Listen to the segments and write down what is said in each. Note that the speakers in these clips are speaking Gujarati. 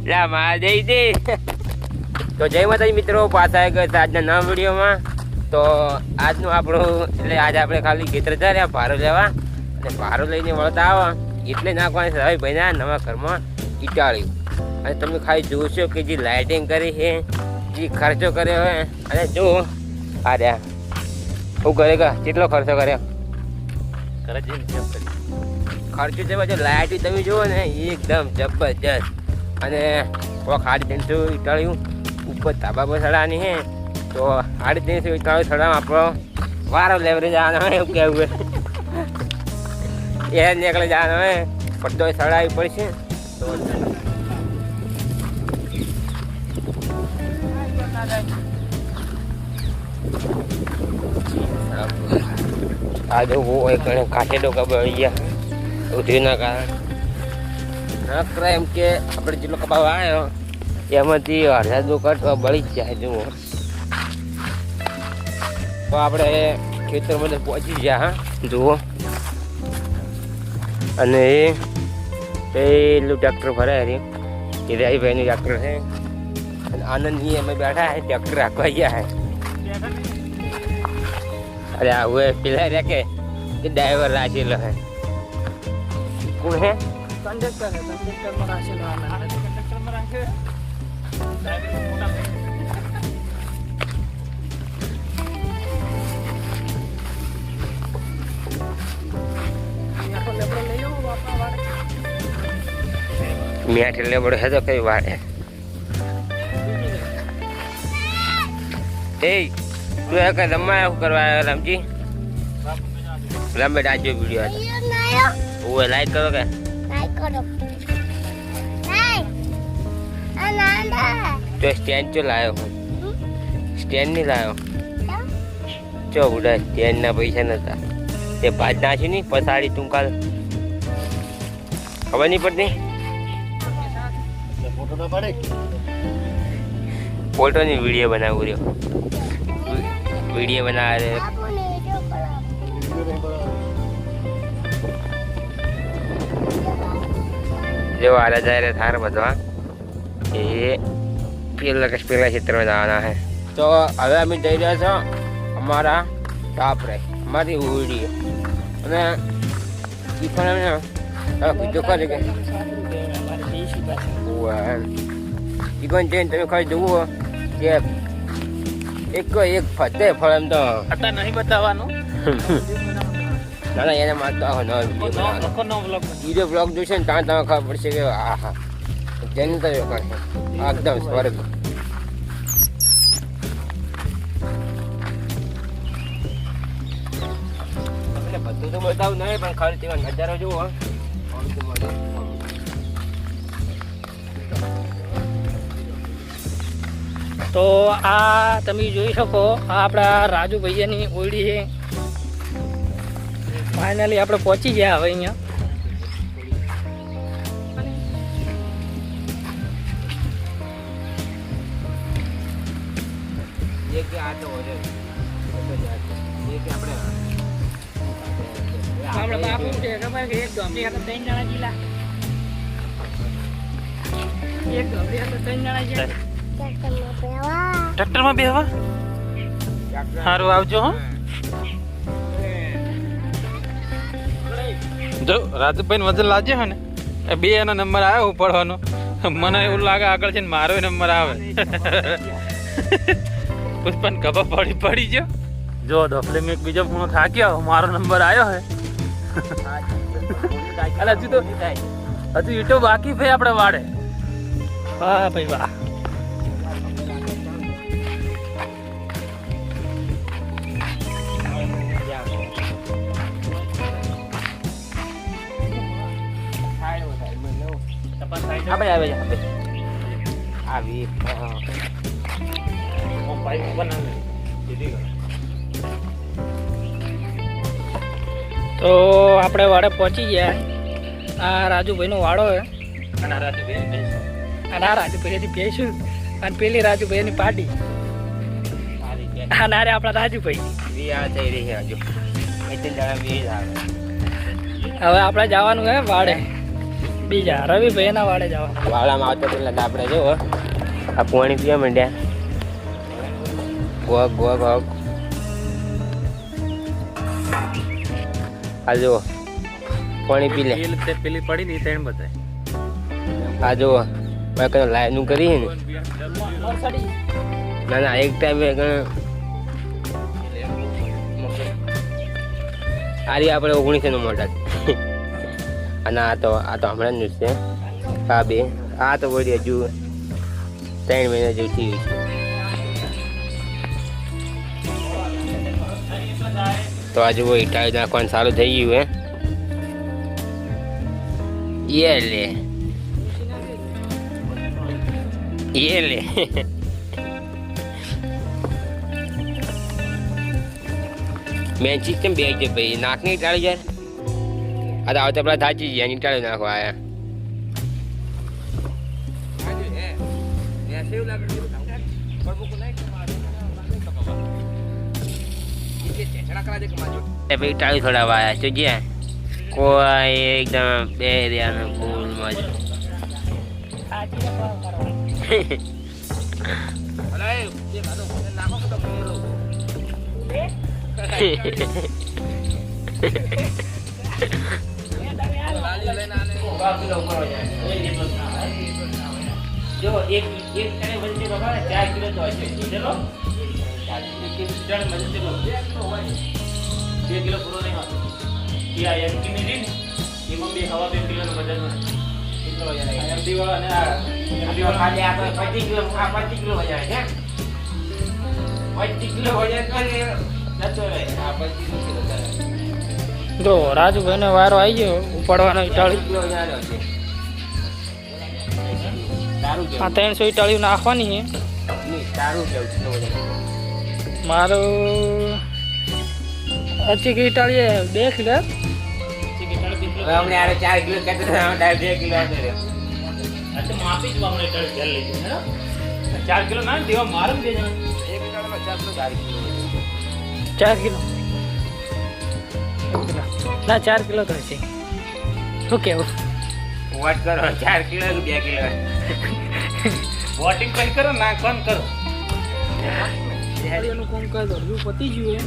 લા માં દઈ દે. તો જય માતાજી મિત્રો, પાછા આવી ગયા આજના નવા વિડીયોમાં. તો આજનું આપણું એટલે આજે આપણે ખાલી ખેતર જાય ભારો લેવા અને ભારો લઈને વળતા આવો એટલે નાખવાની છે હવે ભાઈના નવા ઘરમાં ઈટાળ્યું. અને તમે ખાલી જોશો કે જે લાઇટિંગ કરી છે, જે ખર્ચો કર્યો હોય અને જો આ રહ્યા હું કરેગા કેટલો ખર્ચો કર્યો ખર્ચો છે જો લાઇટ તમે જુઓ ને એકદમ જબરજસ્ત. અને 350 ઈટાળ્યું ઉપર ધાબા પર ચડાવવાની છે. તો 350 ઈટાળ્યું ચડાવવા આપણો વારો લેવરે જવાનો હોય એવું કહેવું એ નીકળી જવાનો હોય પડતો ચડાવવી પડશે. તો આજે હોય ઘણે કાચેડો કબાવ આવી ગયા ઉધીના કારણે નકરા એમ કે આપણે જેટલો કબાવ આવ્યો એમાંથી અડધા દો કટવા બળી જ જાય જુઓ. તો આપણે ખેતર બધે પહોંચી ગયા હા જુઓ. અને એ પેલું ટ્રેક્ટર ભરાય રહ્યું એ રાઈભાઈનું ટ્રેક્ટર છે. અને આનંદની અમે બેઠા હે ટ્રેક્ટર રાખવા ગયા હે. અરે આવું પેલા રે કે ડ્રાઈવર રાખેલો હે કોણ હે કંડક્ટર માં રાખેલો કંડક્ટર માં રાખે મીઠ લેબડો હે તો કઈ વાડે એ તું એ કઈ રમવા શું કરવા આવ્યો રામજી? રામબેટ આજે વિડીયો હતો ઓએ લાઈક કરો કે લાઈક કરો તો સ્ટેન્ડ ચો લાયો હું સ્ટેન્ડ નહીં લાયો ચો બુડા સ્ટેન્ડ ના પૈસા નતા તે પાંચ નાખ્યું નહીં પસાડી તું કાલ ખબર નહીં પડતી ફોટોની વિડીયો બનાવું રહ્યો વિડીયો બનાવે જો આલા જાય થાર બધા એ પેલા ક્ષેત્રમાં જવાના છે. તો હવે અમે જઈ રહ્યા છો અમારા ટાપરે અમારી ઉડી અને ઈફણ અમે કીધું કરે કે ઈફણ જઈને તમે ખાલી જુઓ કે એક ફતે ફળ એમ તો હતા નહીં બતાવવાનું ના ના એને મારતો વિડીયો બ્લોગ જોશે ને ત્યાં તમે ખબર પડશે કે હા હા જેને તો એકદમ સ્વર્ગ. એટલે બધું તો બતાવું નહીં પણ ખાલી તેવા નજારો જુઓ. તો આ તમે જોઈ શકો આ આપણા રાજુ ભૈયાની ઓયડી છે. ફાઇનલી આપણે પહોંચી ગયા હવે અહીંયા. આપણે બાપુ છે ખબર કે એક ગમડી હતા 3 જણા જીલા એક ગમડી હતા 3 જણા છે ટ્રેક્ટરમાં બેહવા સારું આવજો હો. જો રાજુભાઈ વજન લાજે હે ને એ 2 એનો નંબર આવ્યો પડવાનો મને એવું લાગે આગળ છે ને મારો નંબર આવે પુષ્પન ખબર પડી ગયો જો ડોફલે મેં બીજો પૂરો થાક્યો મારો નંબર આવ્યો હે. અલે હજુ ઈટો બાકી ભાઈ આપણે વાડે. વાહ ભાઈ વાહ. આવી તો આપણે વાડે પહોંચી ગયા. આ રાજુભાઈનો વાડો હે અને આ રાજુભાઈની ભેંસું અને પેલી રાજુભાઈની પાડી અને આપણા રાજુભાઈ થઈ રહી છે હજુ હવે આપણે જવાનું હે વાડે બીજા રવિભાઈ એના વાડે જવા. વાળામાં આવતા પેલા તો આપણે જુઓ આ પાણી પીવા માંડ્યા. Gogh Gogh Gogh. આ જુઓ પાણી પી લે. પેલી પડી ની તેણ બતાય. આ જુઓ લાઈનું કરી ને. ના ના એક ટાઈમે આરી આપણે 1900 મોટા. અને આ તો હમણાં જ છે. આ બે આ તો વળી હજુ 3 મહિના જેવું થયું છે. તો આજે वो ઈટાળી નાખવાનું સારું થઈ ગયું હે. ये ले મેન સિસ્ટમ બે છે ભાઈ. નાકની ટાળી યાર. આ તો આવતા પેલા થાચી જાય એની ટાળી નાખવા આયા. ભાઈ ટાળી થોડા વાયા છે જ્યાં કોઈ એકદમ બે રહ્યા ફૂલમાં જ. જો એક તને વજન બાબા 4 કિલો તો હશે. ચલો 2 કિલો પૂરો નહીં હોતો. યા એમકી ની રીન એમાં બે હવા 2 કિલો નો વજન હોય. કેટલો વજન આવે એમડી વાળા અને આ એમડી વાળા ખાલી આપણે 25 કિલો આ 25 કિલો વજન છે. 25 કિલો વજન કરે જતો રહે. આ 25 કિલો કરે. જો રાજુભાઈને વારો આવી ગયો ઉપાડવાનો ઈટાળી. કિલો વજન આવ્યો છે. સારું આ 300 ઈટાળીઓ નાખવાની છે. નહીં સારું કેવું છે વજન. મારું अच्छी की इटाली है 2 किलो. હવે અમને આરે 4 કિલો કહેતા હતા, હવે 2 કિલો આવતો રહ્યો. अच्छा माफी जो हमने टल कर ली है ना 4 किलो ना देवा मारम दे जाना. એક કિલોમાં 4 કિલો 4 કિલો. 4 किलो ना 4 किलो तो है. શું કેવું? વોટ કરો 4 કિલો કે 2 કિલો. वोटिंग कहीं करो ना कौन करो. નું કામકાજ અડધું પતી ગયું છે.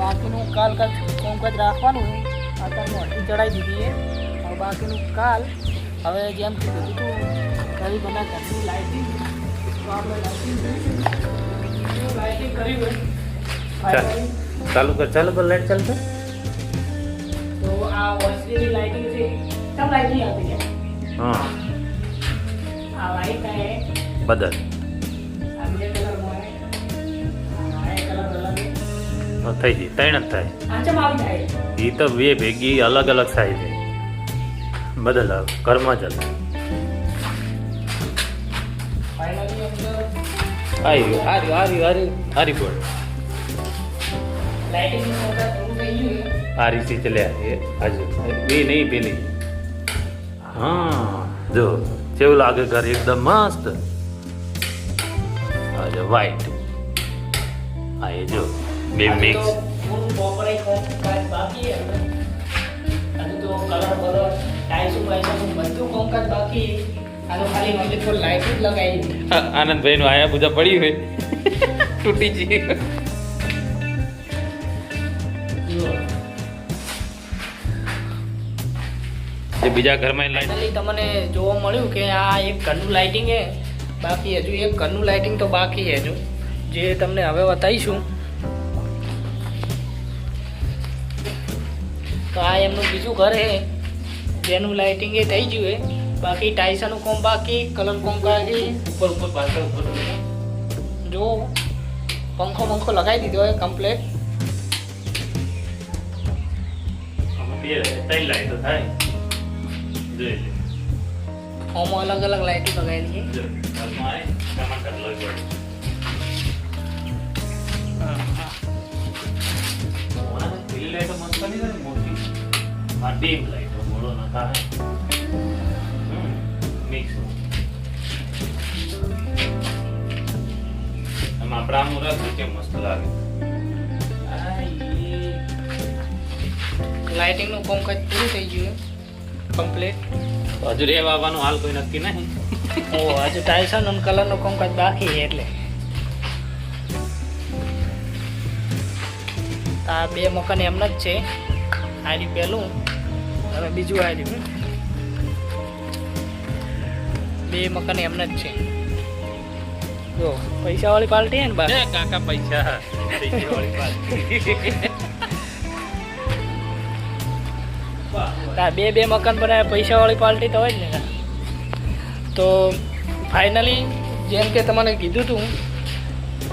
બાકીનું કાલ કામકાજ રાખવાનું છે. અત્યારમાં અડધી ચડાવી દીધી છે. હવે બાકીનું કાલ હવે જેમ કીધું હતું કરી બના ઘરનું લાઇટિંગ તો આપણે લાઇટિંગ કર્યું હોય चालू कर लाइट चल पे. તો આ ઓસ્ટ્રેલિયન લાઇટિંગ છે. सब लाइटिंग आती है. हाँ આ લાઇટ है बदल આ બે કલર માં આ કલર અલગ છે. થઈ ગઈ ત્રણ જ થાય. આ ચમ આવી જાય એ તો બે ભેગી અલગ અલગ સાઈઝ છે. બદલ ઘરમાં ચાલ ફાઇનલી અંદર હારી બોલ લાઇટિંગ નું કામકાજ પૂરું થઈ ગયું છે. આ રીસી ચલ્યા એ આજે બે નહીં પેલી. હા જો કેવું લાગે ઘર એકદમ મસ્ત. આજે વ્હાઈટ હા એ જો બે મિક્સ. પૂરું પ્રોપરાઈ કામકાજ બાકી છે. હજુ તો કલર બલર ટાઇલ્સ બાઇલ્સ બધું કામકાજ બાકી છે. આ તો ખાલી મને તો લાઇટ જ લગાવી. આનંદભાઈ નું આયા પૂજા પડી હોય તૂટી જઈ. જે બીજા ઘરમાં લાઈટ ફાઇનલી તમને જોવા મળ્યું કે આ એક ઘરનું લાઇટિંગ છે. બાકી હજુ એક ઘરનું લાઇટિંગ તો બાકી છે હજુ જે તમને હવે બતાવીશું. તો આ એમનું બીજું ઘર છે જેનું લાઇટિંગ એ થઈ ગયું છે. બાકી ટાઈસાનું કોમ બાકી કલર કોમ બાકી. ઉપર ઉપર પાછળ ઉપર જો પંખો લગાવી દીધો હોય કમ્પ્લેટ. બે ત્રણ લાઈટો થાય જોઈ લે. ઓમાં અલગ અલગ લાઇટો લગાવેલી છે. જો ઘરમાં ટમાટર લઈ પેલી લાઈટો મસ્ત નહીં થાય મોટી. આ ડીમ લાઈટો મોડો ના થાય મિક્સ. આમાં આપણા મુરત કે મસ્ત લાગે. લાઇટિંગનું કામકાજ પૂરું થઈ ગયું કમ્પ્લીટ. હજુ રેવા આવવાનું હાલ કોઈ નક્કી નહીં. ઓ હજુ ટાઇલ્સન અને કલરનું કામકાજ બાકી છે એટલે આ બે મકાન એમ જ છે. આર્યું પહેલું, હવે બીજું આર્યું. બે મકાન એમ જ છે. જો પૈસાવાળી પાર્ટી હે ને બા. એ કાકા પૈસા પૈસાવાળી પાર્ટી. આ બે મકાન બનાવ્યા પૈસાવાળી પાર્ટી તો હોય જ ને. તો ફાઇનલી જેમ કે તમને કીધું હતું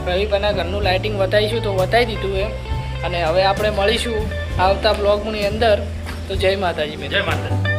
રવિભાઈના ઘરનું લાઇટિંગ બતાવીશું તો બતાવી દીધું એમ. અને હવે આપણે મળીશું આવતા બ્લોગની અંદર. તો જય માતાજી. જય માતા.